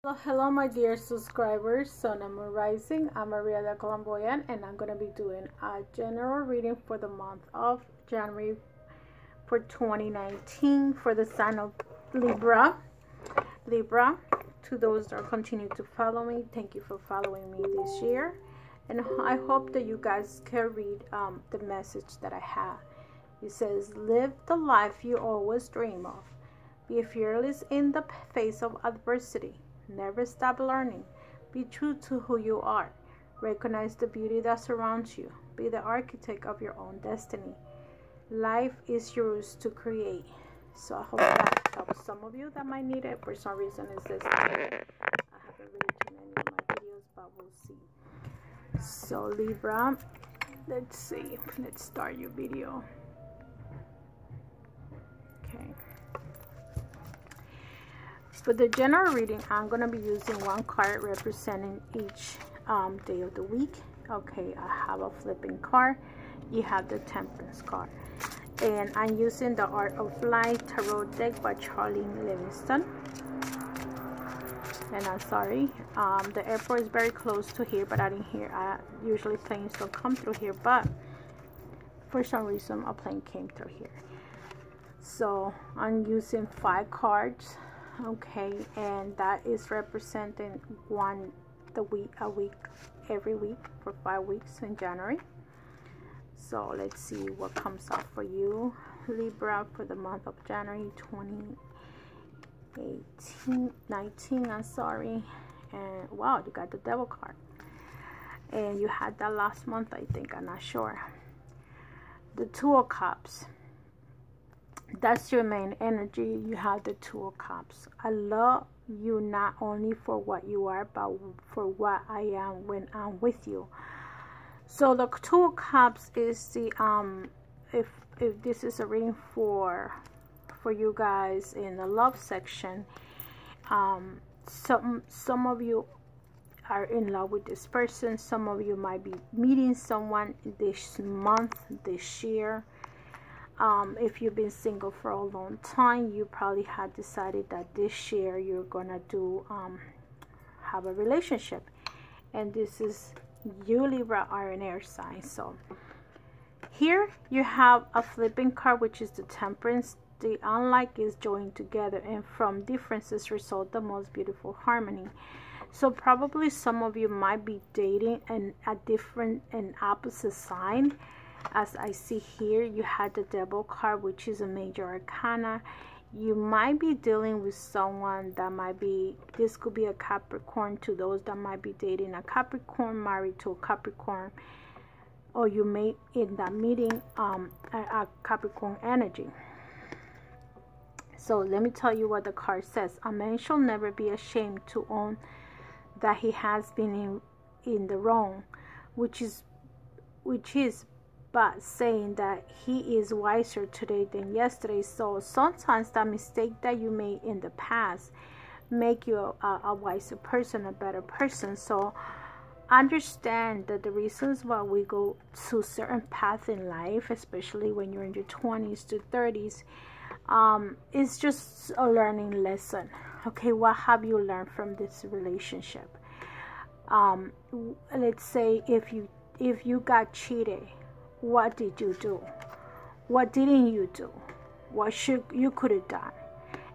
So hello my dear subscribers, Sun and Moon Rising. I'm Maria the Colombian, and I'm going to be doing a general reading for the month of January for 2019 for the sign of Libra. To those that continue to follow me, thank you for following me this year, and I hope that you guys can read the message that I have. It says, live the life you always dream of. Be fearless in the face of adversity. Never stop learning. Be true to who you are. Recognize the beauty that surrounds you. Be the architect of your own destiny. Life is yours to create. So I hope that helps some of you that might need it. For some reason, it says I haven't really done any of my videos, but we'll see. So Libra, let's see. Let's start your video. Okay. For the general reading, I'm going to be using one card representing each day of the week. Okay, I have a flipping card. You have the Temperance card. And I'm using the Art of Life Tarot deck by Charlene Livingston. And I'm sorry, the airport is very close to here, but I didn't hear. Usually planes don't come through here, but for some reason a plane came through here. So I'm using 5 cards. Okay, and that is representing a week every week for 5 weeks in January. So let's see what comes up for you, Libra, for the month of January 2019. I'm sorry. And wow, you got the Devil card, and you had that last month, I think. I'm not sure. The Two of Cups. That's your main energy. You have the Two of Cups. I love you not only for what you are, but for what I am when I'm with you. So the Two of Cups is the if this is a reading for you guys in the love section, some of you are in love with this person. Some of you might be meeting someone this month, this year. If you've been single for a long time, you probably had decided that this year you're gonna have a relationship, and this is you, Libra, are an air sign. So here you have a flipping card, which is the Temperance. The unlike is joined together, and from differences result the most beautiful harmony. So probably some of you might be dating a different and opposite sign. As I see here, you had the Devil card, which is a major arcana. You might be dealing with someone that might be, this could be a Capricorn, to those that might be dating a Capricorn, married to a Capricorn, or you may end up meeting a Capricorn energy. So let me tell you what the card says. A man shall never be ashamed to own that he has been in the wrong, which is but saying that he is wiser today than yesterday. So sometimes that mistake that you made in the past make you a wiser person, a better person. So understand that the reasons why we go to certain paths in life, especially when you're in your 20s to 30s, is just a learning lesson. Okay, what have you learned from this relationship? Let's say if you got cheated, what did you do? What didn't you do? What you could have done?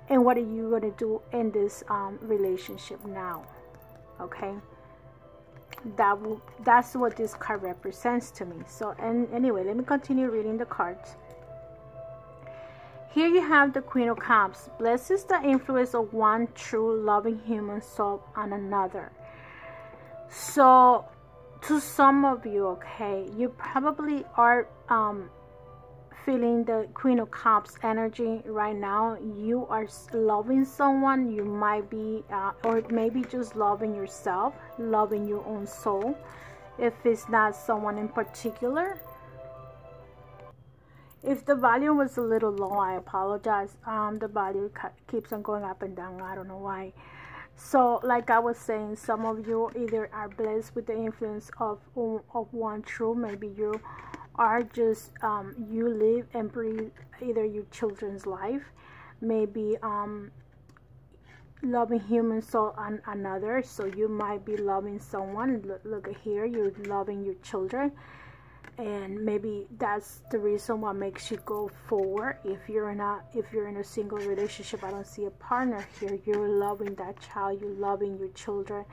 And what are you going to do in this relationship now? Okay, that's what this card represents to me. So, and anyway, let me continue reading the cards. Here you have the Queen of Cups. Blessed is the influence of one true loving human soul on another. So to some of you, okay, you probably are feeling the Queen of Cups energy right now. You are loving someone. You might be or maybe just loving yourself, loving your own soul. If it's not someone in particular, if the volume was a little low, I apologize. The volume keeps on going up and down. I don't know why. So like I was saying, some of you either are blessed with the influence of one true. Maybe you are just you live and breathe either your children's life. Maybe loving human soul on another. So you might be loving someone. Look at here, you're loving your children, and maybe that's the reason what makes you go forward. If you're in a single relationship, I don't see a partner here. You're loving that child, you're loving your children,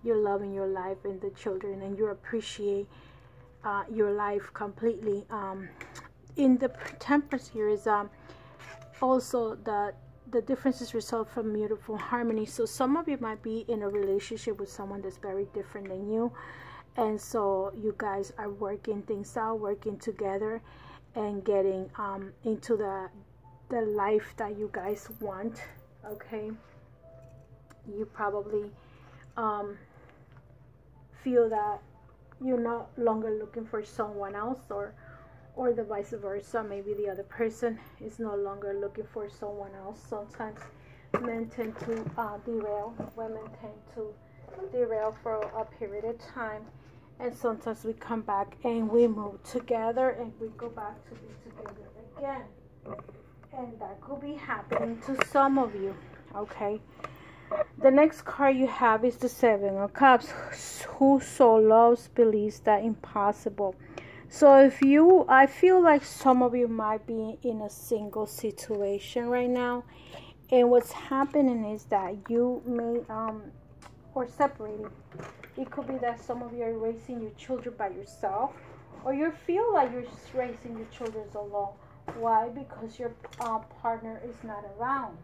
you're loving your life and the children, and you appreciate your life completely. In the Temperance here is also that the differences result from beautiful harmony. So some of you might be in a relationship with someone that's very different than you, and so you guys are working things out, working together, and getting into the life that you guys want. Okay, you probably feel that you're no longer looking for someone else, or the vice versa. Maybe the other person is no longer looking for someone else. Sometimes men tend to derail, women tend to derail for a period of time, and sometimes we come back and we move together and we go back to be together again, and that could be happening to some of you. Okay, the next card you have is the Seven of Cups. Whoso loves believes that impossible. So I feel like some of you might be in a single situation right now, and what's happening is that you may or separated. It could be that some of you are raising your children by yourself, or you feel like you're raising your children alone. Why? Because your partner is not around.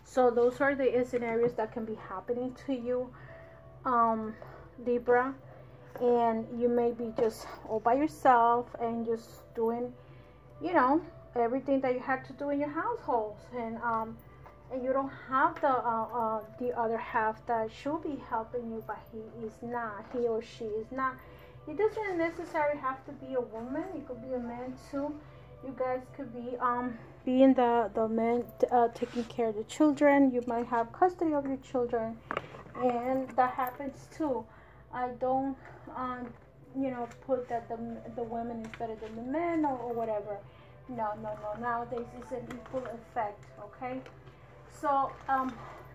So those are the scenarios that can be happening to you, Libra. And you may be just all by yourself and just doing, you know, everything that you have to do in your household, and you don't have the other half that should be helping you, but he or she is not. It doesn't necessarily have to be a woman. It could be a man too. You guys could be being the man taking care of the children. You might have custody of your children, and that happens too. I don't you know, put that the women is better than the men, or whatever. No. Nowadays it's an equal effect. Okay, so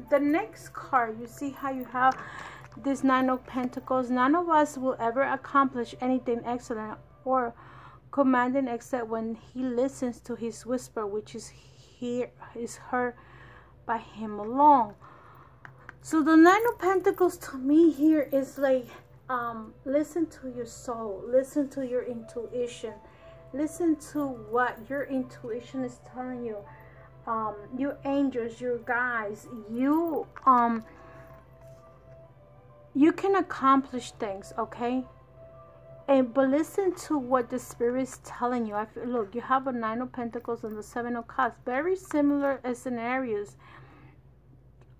the next card, you see how you have this Nine of Pentacles. None of us will ever accomplish anything excellent or commanding except when he listens to his whisper, which is heard by him alone. So the Nine of Pentacles to me here is like, listen to your soul, listen to your intuition, listen to what your intuition is telling you. Your angels, your guides, you can accomplish things, okay? But listen to what the Spirit is telling you. Look, you have a Nine of Pentacles and the Seven of Cups, very similar scenarios.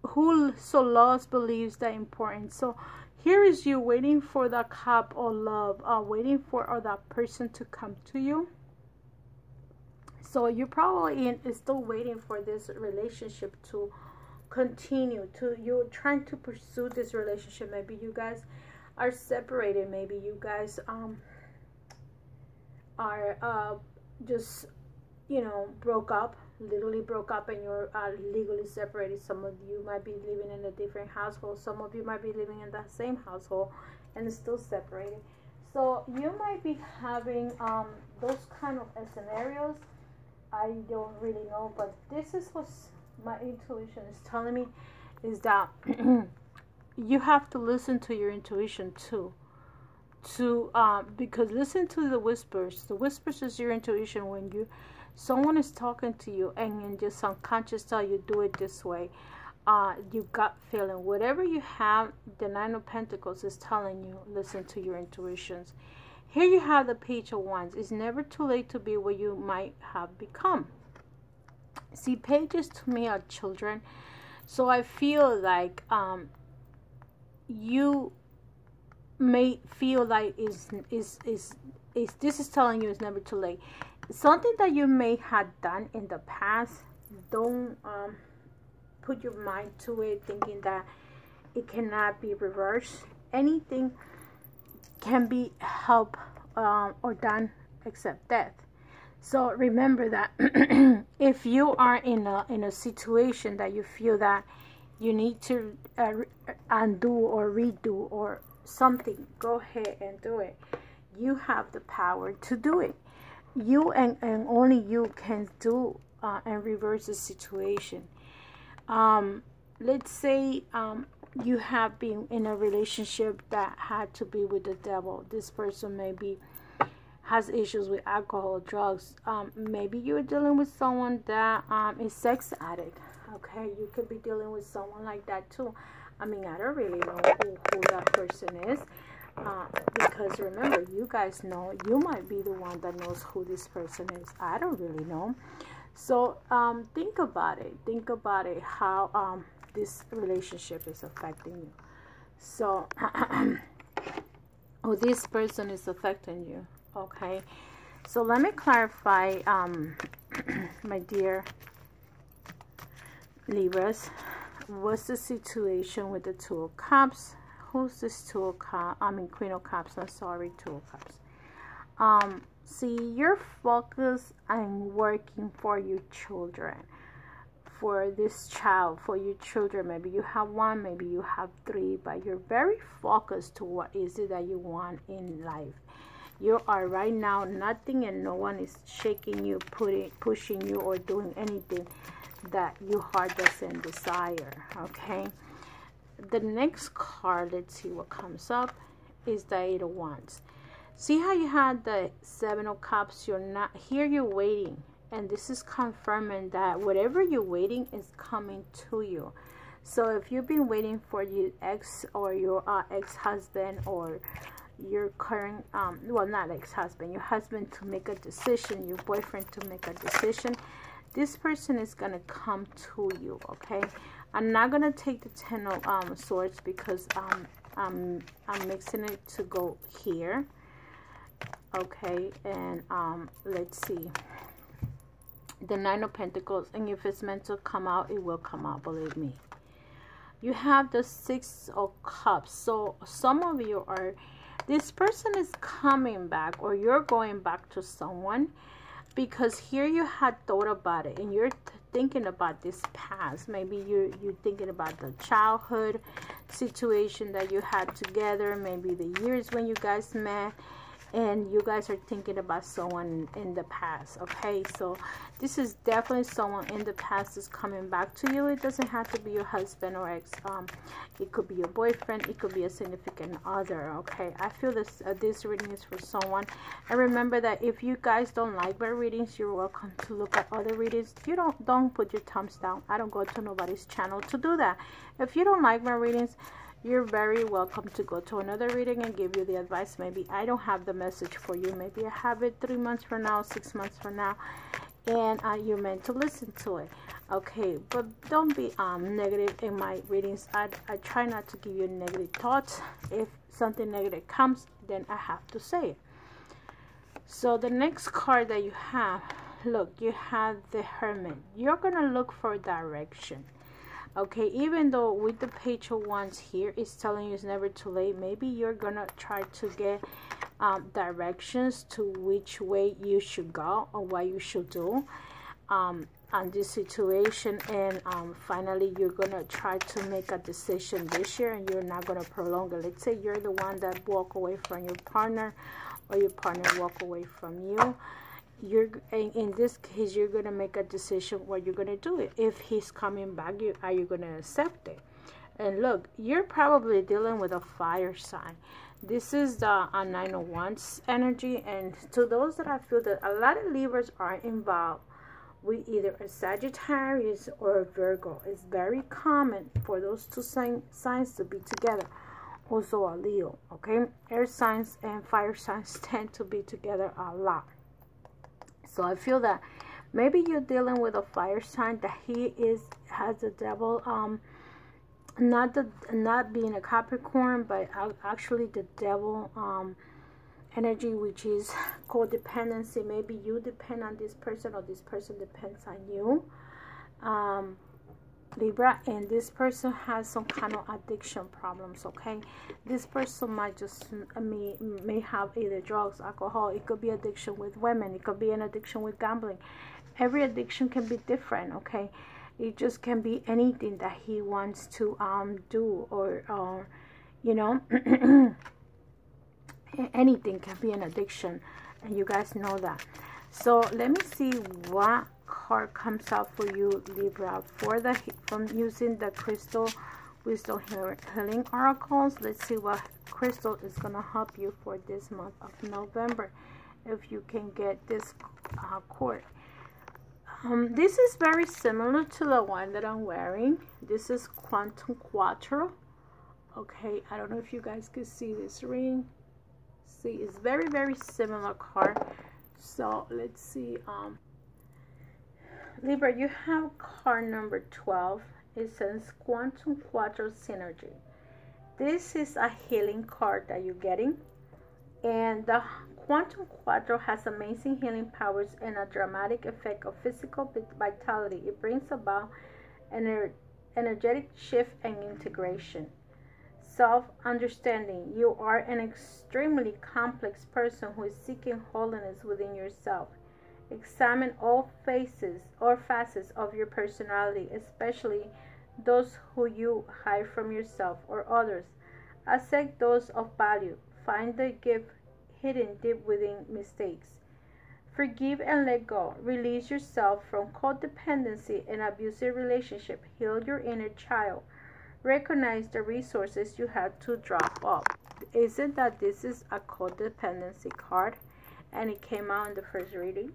Who so loves believes that important. So here is you waiting for the cup of love, waiting for that person to come to you. So you're probably still waiting for this relationship to continue. You're trying to pursue this relationship. Maybe you guys are separated. Maybe you guys are just, you know, literally broke up, and you're legally separated. Some of you might be living in a different household. Some of you might be living in that same household and still separated. So you might be having those kind of scenarios. I don't really know, but this is what my intuition is telling me, is that you have to listen to your intuition too. Because listen to the whispers. The whispers is your intuition. When someone is talking to you and just unconscious tell you do it this way, you gut feeling, whatever you have, the Nine of Pentacles is telling you, listen to your intuitions. Here you have the Page of Wands. It's never too late to be what you might have become. See, pages to me are children. So I feel like you may feel like this is telling you it's never too late. Something that you may have done in the past, don't put your mind to it thinking that it cannot be reversed. Anything can be helped or done except death. So remember that if you are in a situation that you feel that you need to undo or redo or something, go ahead and do it. You have the power to do it. You and only you can do and reverse the situation. Let's say you have been in a relationship that had to be with the devil. This person maybe has issues with alcohol, drugs. Maybe you're dealing with someone that is sex addict. Okay, you could be dealing with someone like that too. I mean, I don't really know who that person is. Because remember, you guys know, you might be the one that knows who this person is. I don't really know. So think about it. Think about it, how this relationship is affecting you. So, oh, this person is affecting you. Okay. So let me clarify, my dear Libras. What's the situation with the Two of Cups? Who's this Two of Cups? I mean, Queen of Cups. I'm sorry, Two of Cups. See, you're focused on working for your children, for this child, for your children. Maybe you have one, maybe you have three, but you're very focused to what is it that you want in life. You are right now, nothing and no one is shaking you, pushing you, or doing anything that your heart doesn't desire. Okay. The next card, let's see what comes up, is the Eight of Wands. See how you had the Seven of Cups? You're not here, you're waiting, and this is confirming that whatever you're waiting is coming to you. So if you've been waiting for your ex or your ex-husband or your current well, not ex-husband, your husband to make a decision, your boyfriend to make a decision, this person is gonna come to you. Okay, I'm not gonna take the Ten of Swords because I'm mixing it to go here. Okay, and let's see, the Nine of Pentacles, and if it's meant to come out, it will come out, believe me. You have the Six of Cups. So some of you are, this person is coming back, or you're going back to someone, because here you had thought about it and you're thinking about this past. Maybe you're thinking about the childhood situation that you had together, maybe the years when you guys met, and you guys are thinking about someone in the past. Okay, so this is definitely someone in the past is coming back to you. It doesn't have to be your husband or ex. It could be your boyfriend, it could be a significant other. Okay, I feel this this reading is for someone. And remember that if you guys don't like my readings, you're welcome to look at other readings. If you don't put your thumbs down. I don't go to nobody's channel to do that. If you don't like my readings, you're very welcome to go to another reading and give you the advice. Maybe I don't have the message for you. Maybe I have it 3 months from now, 6 months from now, and you're meant to listen to it. Okay, but don't be negative in my readings. I try not to give you negative thoughts. If something negative comes, then I have to say it. So the next card that you have, look, you have the Hermit. You're gonna look for direction. Okay, even though with the Page of Wands here, it's telling you it's never too late. Maybe you're gonna try to get directions to which way you should go or what you should do on this situation, and finally you're gonna try to make a decision this year, and you're not gonna prolong it. Let's say you're the one that walk away from your partner, or your partner walk away from you. You're in this case, you're gonna make a decision what you're gonna do. If he's coming back, are you gonna accept it? And look, you're probably dealing with a fire sign. This is the Nine of Wands energy, and to those that I feel that a lot of Libras are involved with either a Sagittarius or a Virgo. It's very common for those two signs to be together. Also a Leo. Okay, air signs and fire signs tend to be together a lot. So I feel that maybe you're dealing with a fire sign that has the devil, not being a Capricorn, but actually the devil energy, which is codependency. Maybe you depend on this person, or this person depends on you. Libra, and this person has some kind of addiction problems, okay? This person might just may have either drugs, alcohol. It could be addiction with women. It could be an addiction with gambling. Every addiction can be different, okay? It just can be anything that he wants to do, or you know, anything can be an addiction, and you guys know that. So let me see what card comes out for you, Libra, from using the crystal wisdom healing oracles. Let's see what crystal is going to help you for this month of November, if you can get this cord. This is very similar to the one that I'm wearing. This is Quantum Quattro. Okay, I don't know if you guys could see this ring. See, it's very similar card. So let's see. Libra, you have card number 12. It says Quantum Quattro Synergy. This is a healing card that you're getting, and the Quantum Quattro has amazing healing powers and a dramatic effect of physical vitality. It brings about an energetic shift and integration. Self-understanding. You are an extremely complex person who is seeking wholeness within yourself. Examine all faces or facets of your personality, especially those who you hide from yourself or others. Accept those of value. Find the gift hidden deep within mistakes. Forgive and let go. Release yourself from codependency and abusive relationship. Heal your inner child. Recognize the resources you had to drop off. Isn't that this is a codependency card, and it came out in the first reading?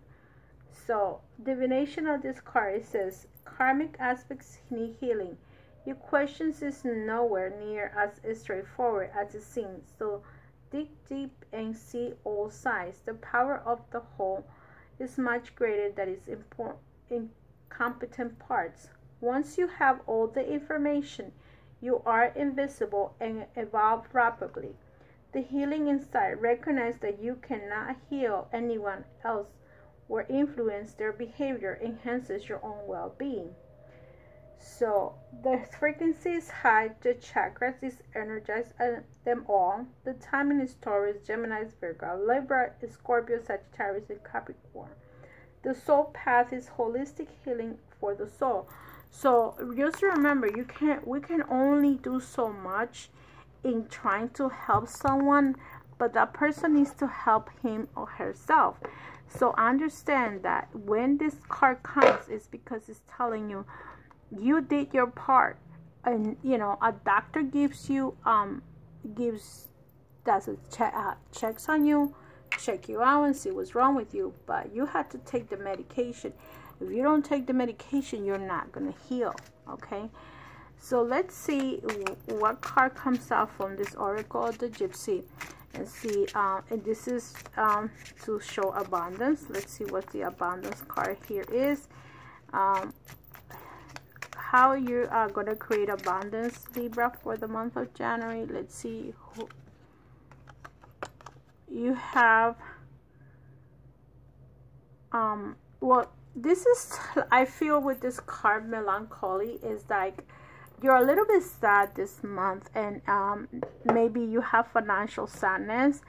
So, divination of this card, it says, karmic aspects need healing. Your questions is nowhere near as straightforward as it seems. So, dig deep and see all sides. The power of the whole is much greater than its incompetent parts. Once you have all the information, you are invisible and evolve rapidly. The healing inside, recognize that you cannot heal anyone else or influence their behavior, enhances your own well-being. So the frequency is high, the chakras is energized, them all. The timing is Taurus, Gemini, Virgo, Libra, Scorpio, Sagittarius, and Capricorn. The soul path is holistic healing for the soul. So just remember, we can only do so much in trying to help someone, but that person needs to help him or herself. So understand that when this card comes, it's because it's telling you you did your part. And you know, a doctor gives you checks on you, check you out and see what's wrong with you, but you have to take the medication. If you don't take the medication, you're not going to heal, okay? So let's see what card comes out from this Oracle of the Gypsy. And see, and this is to show abundance. Let's see what the abundance card here is. How you are going to create abundance, Libra, for the month of January. Let's see. You have, well, this is, I feel with this card, melancholy, is like you're a little bit sad this month, and maybe you have financial sadness,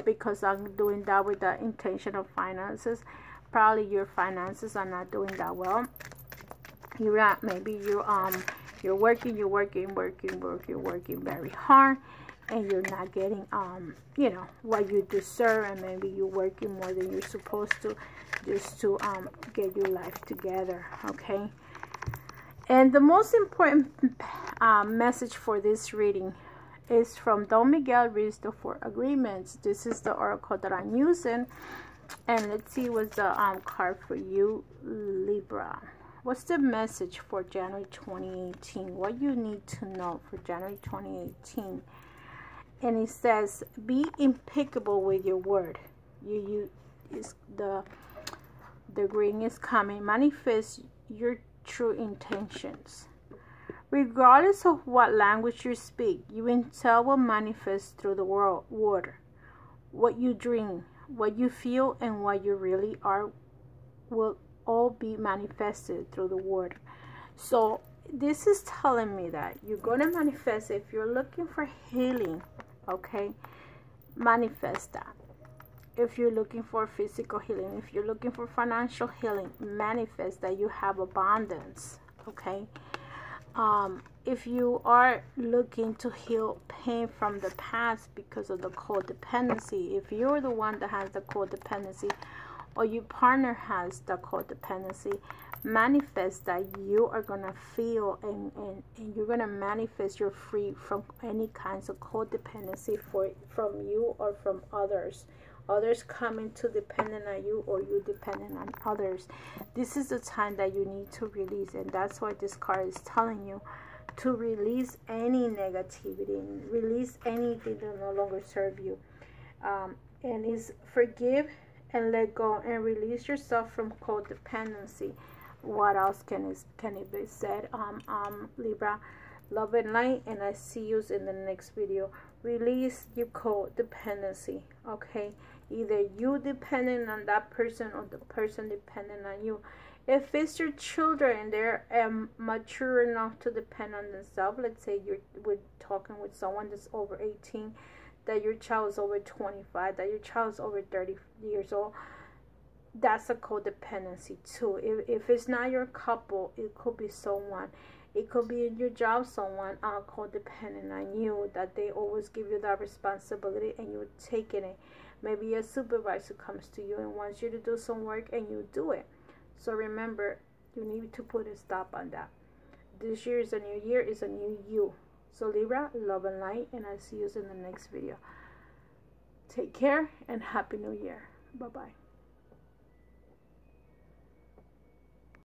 because I'm doing that with the intention of finances. Probably your finances are not doing that well. You're at, maybe you're working very hard, and you're not getting you know, what you deserve, and maybe you're working more than you're supposed to, just to get your life together, okay? And the most important message for this reading is from Don Miguel reads the 4 agreements. This is the oracle that I'm using, and let's see what's the card for you, Libra. What's the message for January 2018? What you need to know for January 2018? And it says, be impeccable with your word. The green is coming. Manifest your true intentions. Regardless of what language you speak, your intel will manifest through the word. What you dream, what you feel, and what you really are will all be manifested through the word. So this is telling me that you're going to manifest. If you're looking for healing, okay, manifest that. If you're looking for physical healing, if you're looking for financial healing, manifest that you have abundance, okay? If you are looking to heal pain from the past because of the codependency, if you're the one that has the codependency or your partner has the codependency, manifest that you are going to feel and you're going to manifest you're free from any kinds of codependency from you or from others coming to dependent on you or you dependent on others. This is the time that you need to release, and that's why this card is telling you to release any negativity, release anything that no longer serve you, and is forgive and let go and release yourself from codependency. What else can it be said? Libra, love and light, and I see you in the next video. Release your codependency, okay? Either you dependent on that person or the person dependent on you. If it's your children and they're mature enough to depend on themselves, let's say we're talking with someone that's over 18, that your child is over 25, that your child is over 30 years old, that's a codependency too. If it's not your couple, it could be someone. It could be in your job, someone codependent on you, that they always give you that responsibility and you're taking it. Maybe a supervisor comes to you and wants you to do some work and you do it. So remember, you need to put a stop on that. This year is a new year, is a new you. So Libra, love and light, and I'll see you in the next video. Take care and Happy New Year. Bye-bye.